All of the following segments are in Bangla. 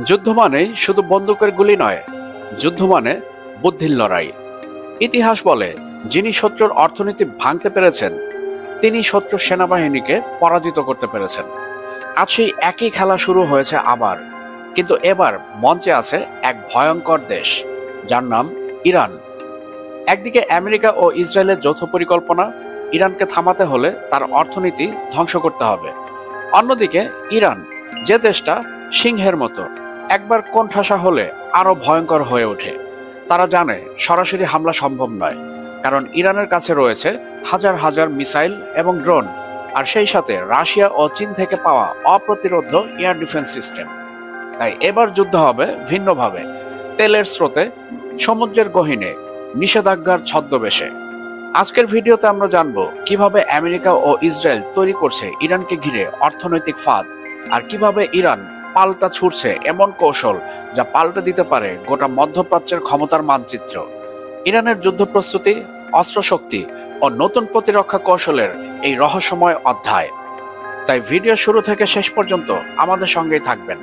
যুদ্ধ মানে শুধু বন্দুকের গুলি নয়, যুদ্ধ মানে বুদ্ধির লড়াই। ইতিহাস বলে, যিনি শত্রুর অর্থনীতি ভাঙতে পেরেছেন তিনি শত্রুর সেনাবাহিনীকে পরাজিত করতে পেরেছেন। আজ সেই একই খেলা শুরু হয়েছে আবার, কিন্তু এবার মঞ্চে আছে এক ভয়ঙ্কর দেশ, যার নাম ইরান। একদিকে আমেরিকা ও ইসরায়েলের যৌথ পরিকল্পনা, ইরানকে থামাতে হলে তার অর্থনীতি ধ্বংস করতে হবে। অন্যদিকে ইরান, যে দেশটা সিংহের মতো, একবার কোণঠাসা হলে আরো ভয়ঙ্কর হয়ে ওঠে। তারা জানে সরাসরি হামলা সম্ভব নয়, কারণ ইরানের কাছে রয়েছে হাজার হাজার মিসাইল এবং ড্রোন, আর সেই সাথে রাশিয়া ও চীন থেকে পাওয়া অপ্রতিরোধ্য এয়ার ডিফেন্স সিস্টেম। তাই এবার যুদ্ধ হবে ভিন্নভাবে, তেলের স্রোতে, সমুদ্রের গহীনে, নিষেধাজ্ঞার ছদ্মবেশে। আজকের ভিডিওতে আমরা জানবো কিভাবে আমেরিকা ও ইসরায়েল তৈরি করছে ইরানকে ঘিরে অর্থনৈতিক ফাঁদ, আর কিভাবে ইরান পাল্টা ছুটছে এমন কৌশল যা পাল্টে দিতে পারে গোটা মধ্যপ্রাচ্যের ক্ষমতার মানচিত্র। ইরানের যুদ্ধ প্রস্তুতি, অস্ত্রশক্তি ও নতুন প্রতিরক্ষা কৌশলের এই রহস্যময় অধ্যায়। তাই ভিডিও শুরু থেকে শেষ পর্যন্ত আমাদের সঙ্গেই থাকবেন।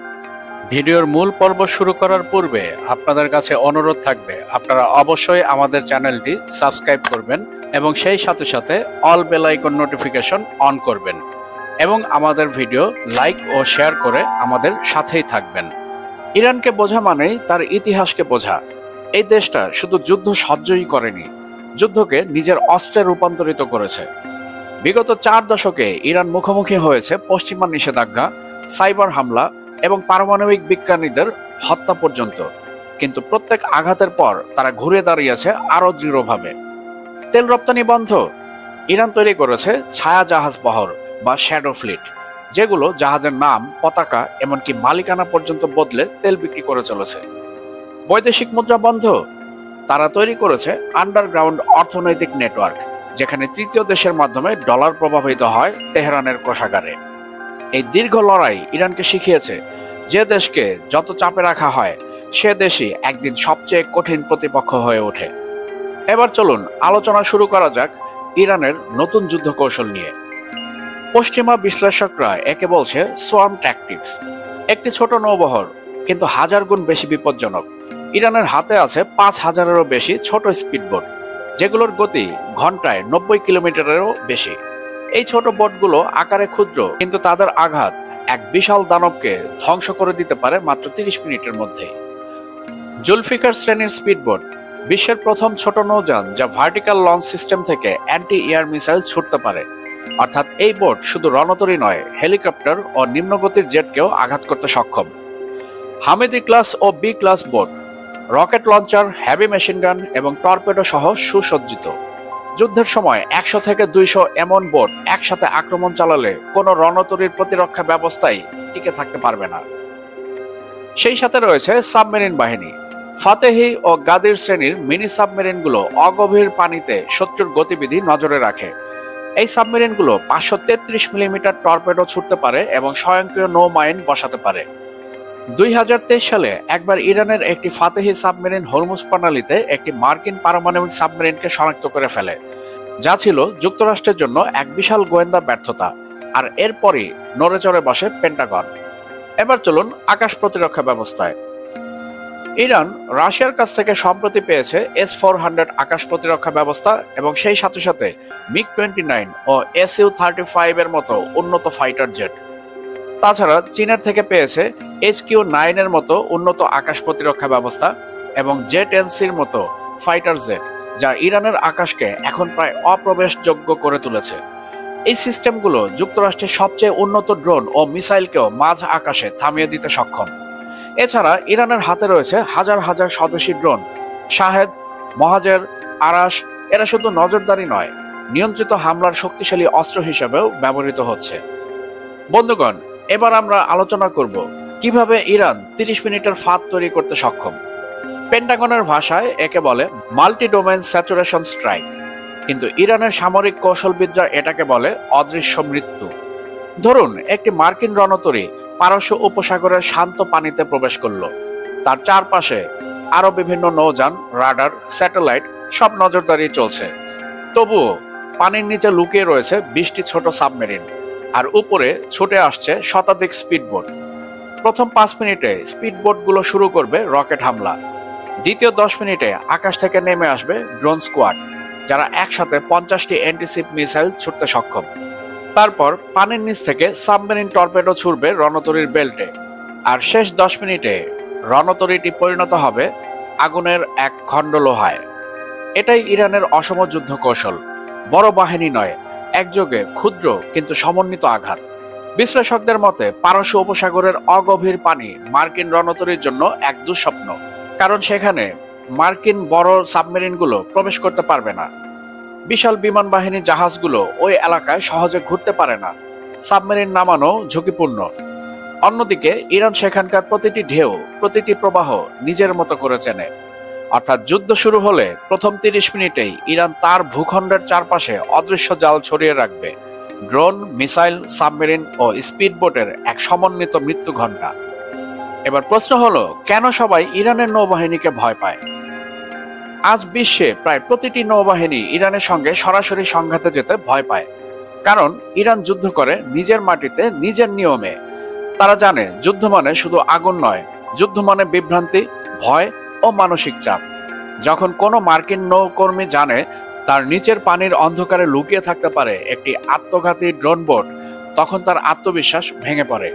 ভিডিওর মূল পর্ব শুরু করার পূর্বে আপনাদের কাছে অনুরোধ থাকবে, আপনারা অবশ্যই আমাদের চ্যানেলটি সাবস্ক্রাইব করবেন এবং সেই সাথে সাথে all bell icon notification on করবেন এবং আমাদের ভিডিও লাইক ও শেয়ার করে আমাদের সাথেই থাকবেন। ইরানকে বোঝা মানেই তার ইতিহাসকে বোঝা। এই দেশটা শুধু যুদ্ধ সহ্যই করেনি, যুদ্ধকে নিজের অস্ত্রে রূপান্তরিত করেছে। বিগত 4 দশকে ইরান মুখোমুখি হয়েছে পশ্চিমা নিষেধাজ্ঞা, সাইবার হামলা এবং পারমাণবিক বিজ্ঞানীদের হত্যা পর্যন্ত, কিন্তু প্রত্যেক আঘাতের পর তারা ঘুরে দাঁড়িয়েছে আরো দৃঢ়ভাবে। তেল রপ্তানি বন্ধ, ইরান তৈরি করেছে ছায়া জাহাজ বহর বা শ্যাডো ফ্লিট, যেগুলো জাহাজের নাম, পতাকা এমনকি মালিকানা পর্যন্ত বদলে তেল বিক্রি করে চলেছে। বৈদেশিক মুদ্রা বন্ধ, তারা তৈরি করেছে আন্ডারগ্রাউন্ড অর্থনৈতিক নেটওয়ার্ক, যেখানে তৃতীয় দেশের মাধ্যমে ডলার প্রবাহিত হয় তেহরানের কোষাগারে। এই দীর্ঘ লড়াই ইরানকে শিখিয়েছে, যে দেশকে যত চাপে রাখা হয় সে দেশই একদিন সবচেয়ে কঠিন প্রতিপক্ষ হয়ে ওঠে। এবার চলুন আলোচনা শুরু করা যাক ইরানের নতুন যুদ্ধ কৌশল নিয়ে। পশ্চিমা বিশ্লেষকরা একে বলছে সোয়ার্ম ট্যাকটিক্স। একটি ছোট নৌবহর, কিন্তু 1000 গুণ বেশি বিপজ্জনক। ইরানের হাতে আছে 5000-এরও বেশি ছোট স্পিডবোট, যেগুলোর গতি ঘন্টায় 90 কিলোমিটারেরও বেশি। এই ছোট বোটগুলো আকারে ক্ষুদ্র, কিন্তু তাদের আঘাত এক বিশাল দানবকে ধ্বংস করে দিতে পারে মাত্র 30 মিনিটের মধ্যেই। জুলফিকার শ্রেণীর স্পিডবোট বিশ্বের প্রথম ছোট নৌযান, যা ভার্টিক্যাল লঞ্চ সিস্টেম থেকে অ্যান্টি এয়ার মিসাইল ছুটতে পারে। অর্থাৎ এই বোট শুধু রণতরী নয়, হেলিকপ্টার ও নিম্নগতির জেটকেও আঘাত করতে সক্ষম। হামেদি ক্লাস ও B class boat rocket launcher, heavy machine gun এবং টর্পেডো সহ সুসজ্জিত। যুদ্ধের সময় 100 থেকে 200 এমন বোট একসাথে আক্রমণ চালালে কোনো রণতরীর প্রতিরক্ষা ব্যবস্থাই টিকে থাকতে পারবে না। সেই সাথে রয়েছে সাবমেরিন বাহিনী। ফাতেহি ও গাদির শ্রেণীর মিনি সাবমেরিনগুলো অগভীর পানিতে শত্রুর গতিবিধি নজরে রাখে। এই সাবমেরিনগুলো 533 মিলিমিটার টর্পেডো ছুটতে পারে এবং স্বয়ংক্রিয় নৌ মাইন বসাতে পারে। 2023 সালে একবার ইরানের একটি ফাতেহি সাবমেরিন হরমুজ প্রণালীতে একটি মার্কিন পারমাণবিক সাবমেরিনকে শনাক্ত করে ফেলে, যা ছিল যুক্তরাষ্ট্রের জন্য এক বিশাল গোয়েন্দা ব্যর্থতা। আর এরপরই নড়েচড়ে বসে পেন্টাগন। এবার চলুন আকাশ প্রতিরক্ষা ব্যবস্থায়। ইরান রাশিয়ার কাছ থেকে সম্প্রতি পেয়েছে S-400 আকাশ প্রতিরক্ষা ব্যবস্থা এবং সেই সাথে সাথে MiG-29 ও Su-35 এর মতো উন্নত ফাইটার জেট। তাছাড়া চীনের থেকে পেয়েছে HQ-9 এর মতো উন্নত আকাশ প্রতিরক্ষা ব্যবস্থা এবং জে-10C'র মতো ফাইটার জেট, যা ইরানের আকাশকে এখন প্রায় অপ্রবেশযোগ্য করে তুলেছে। এই সিস্টেমগুলো যুক্তরাষ্ট্রের সবচেয়ে উন্নত ড্রোন ও মিসাইলকেও মাঝ আকাশে থামিয়ে দিতে সক্ষম। এছাড়া ইরানের হাতে রয়েছে হাজার হাজার স্বদেশী ড্রোন, শাহেদ, মহাজের, আরাশ। এরা শুধু নজরদারি নয়, নিয়ন্ত্রিত হামলার শক্তিশালী অস্ত্র হিসেবেও ব্যবহৃত হচ্ছে। বন্ধুগণ, এবার আমরা আলোচনা করব কিভাবে ইরান 30 মিনিটের ফাঁদ তৈরি করতে সক্ষম। পেন্টাগনের ভাষায় একে বলে মাল্টি ডোমেন স্যাচুরেশন স্ট্রাইক, কিন্তু ইরানের সামরিক কৌশলবিদরা এটাকে বলে অদৃশ্য মৃত্যু। ধরুন একটি মার্কিন রণতরী পারস্য উপসাগরের শান্ত পানিতে প্রবেশ করল। তার চারপাশে আরো বিভিন্ন নৌযান, রাডার, স্যাটেলাইট সব নজরদারি চলছে। তবুও পানির নিচে লুকিয়ে রয়েছে 20টি ছোট সাবমেরিন, আর উপরে ছুটে আসছে শতাধিক স্পিডবোট। প্রথম 5 মিনিটে স্পিডবোটগুলো শুরু করবে রকেট হামলা। দ্বিতীয় 10 মিনিটে আকাশ থেকে নেমে আসবে ড্রোন স্কোয়াড, যারা একসাথে 50টি অ্যান্টিশিপ মিসাইল ছুটতে সক্ষম। তারপর পানির নিচ থেকে সাবমেরিন টর্পেডো ছুড়বে রণতরীর বেল্টে। আর শেষ 10 মিনিটে রণতরীটি পরিণত হবে আগুনের এক খণ্ড লোহায়। এটাই ইরানের অসম যুদ্ধ কৌশল, বড় বাহিনী নয়, একযোগে ক্ষুদ্র কিন্তু সমন্বিত আঘাত। বিশ্লেষকদের মতে পারস্য উপসাগরের অগভীর পানি মার্কিন রণতরীর জন্য এক দুঃস্বপ্ন, কারণ সেখানে মার্কিন বড় সাবমেরিনগুলো প্রবেশ করতে পারবে না। বিশাল বিমান বাহিনী জাহাজগুলো ওই এলাকায় সহজে ঘুরতে পারে না, সাবমেরিন নামানো ঝুঁকিপূর্ণ। অন্যদিকে ইরান সেখানকার প্রতিটি ঢেউ, প্রতিটি প্রবাহ নিজের মতো করে চেনে। অর্থাৎ যুদ্ধ শুরু হলে প্রথম 30 মিনিটেই ইরান তার ভূখণ্ডের চারপাশে অদৃশ্য জাল ছড়িয়ে রাখবে, ড্রোন, মিসাইল, সাবমেরিন ও স্পিডবোটের এক সমন্বিত মৃত্যু ঘণ্টা। এবার প্রশ্ন হলো, কেন সবাই ইরানের নৌবাহিনীকে ভয় পায়? আজ বিশ্বে প্রায় প্রতিটি নৌবাহিনী ইরানের সঙ্গে সরাসরি সংঘাতে যেতে ভয় পায়, কারণ ইরান যুদ্ধ করে নিজের মাটিতে, নিজের নিয়মে। তারা জানে যুদ্ধ মানে শুধু আগুন নয়, যুদ্ধ মানে বিভ্রান্তি, ভয় ও মানসিক চাপ। যখন কোনো মার্কিন নৌকর্মী জানে তার নিচের পানির অন্ধকারে লুকিয়ে থাকতে পারে একটি আত্মঘাতী ড্রোন বোট, তখন তার আত্মবিশ্বাস ভেঙে পড়ে।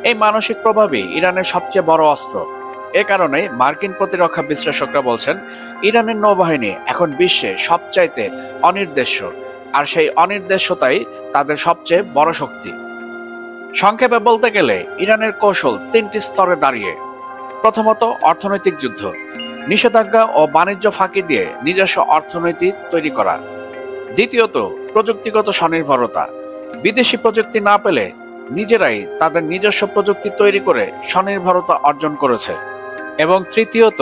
এই মানসিক প্রভাবই ইরানের সবচেয়ে বড় অস্ত্র। এ কারণে মার্কিন প্রতিরক্ষা বিশ্লেষকরা বলছেন, ইরানের নৌবাহিনী এখন বিশ্বে সবচাইতে অনির্দেশ্য, আর সেই অনির্দেশ্যতাই তাদের সবচেয়ে বড় শক্তি। সংক্ষেপে বলতে গেলে ইরানের কৌশল 3টি স্তরে দাঁড়িয়ে। প্রথমত, অর্থনৈতিক যুদ্ধ, নিষেধাজ্ঞা ও বাণিজ্য ফাঁকি দিয়ে নিজস্ব অর্থনীতি তৈরি করা। দ্বিতীয়ত, প্রযুক্তিগত স্বনির্ভরতা, বিদেশি প্রযুক্তি না পেলে নিজেরাই তাদের নিজস্ব প্রযুক্তি তৈরি করে স্বনির্ভরতা অর্জন করেছে। এবং তৃতীয়ত,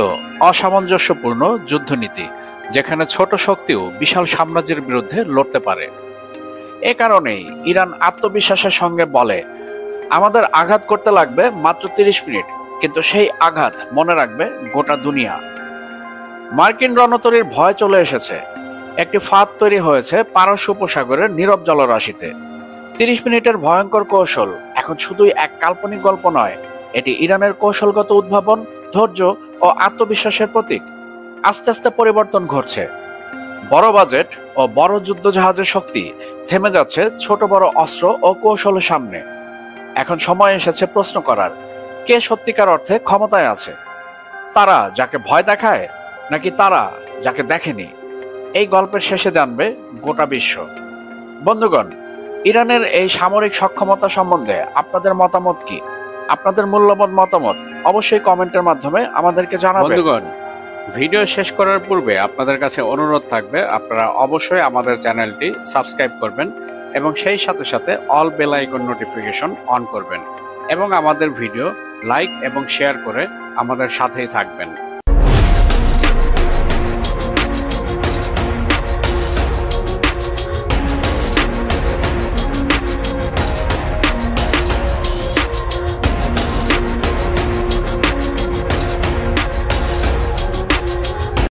অসামঞ্জস্যপূর্ণ যুদ্ধনীতি, যেখানে ছোট শক্তিও বিশাল সাম্রাজ্যের বিরুদ্ধে লড়তে পারে। এ কারণেই ইরান আত্মবিশ্বাসের সঙ্গে বলে, আমাদের আঘাত করতে লাগবে মাত্র 30 মিনিট, কিন্তু সেই আঘাত মনে রাখবে গোটা দুনিয়া। মার্কিন রণতরীর ভয় চলে এসেছে। একটি ফাঁদ তৈরি হয়েছে পারস্য উপসাগরের নীরব জলরাশিতে। 30 মিনিটের ভয়ঙ্কর কৌশল এখন শুধুই এক কাল্পনিক গল্প নয়, এটি ইরানের কৌশলগত উদ্ভাবন, ধৈর্য ও আত্মবিশ্বাসের প্রতীক। আস্তে আস্তে পরিবর্তন ঘটছে। বড় বাজেট ও বড় যুদ্ধজাহাজের শক্তি থেমে যাচ্ছে ছোট বড় অস্ত্র ও কৌশলের সামনে। এখন সময় এসেছে প্রশ্ন করার, কে সত্যিকার অর্থে ক্ষমতায় আছে? তারা যাকে ভয় দেখায়, নাকি তারা যাকে দেখেনি? এই গল্পের শেষে জানবে গোটা বিশ্ব। বন্ধুগণ, ইরানের এই সামরিক সক্ষমতা সম্বন্ধে আপনাদের মতামত কি? আপনাদের মূল্যবান মতামত অবশ্যই কমেন্টের মাধ্যমে আমাদেরকে জানাবেন। বন্ধুগণ, ভিডিও শেষ করার পূর্বে আপনাদের কাছে অনুরোধ থাকবে, আপনারা অবশ্যই আমাদের চ্যানেলটি সাবস্ক্রাইব করবেন এবং সেই সাথে সাথে all bell icon notification on করবেন এবং আমাদের ভিডিও লাইক এবং শেয়ার করে আমাদের সাথেই থাকবেন।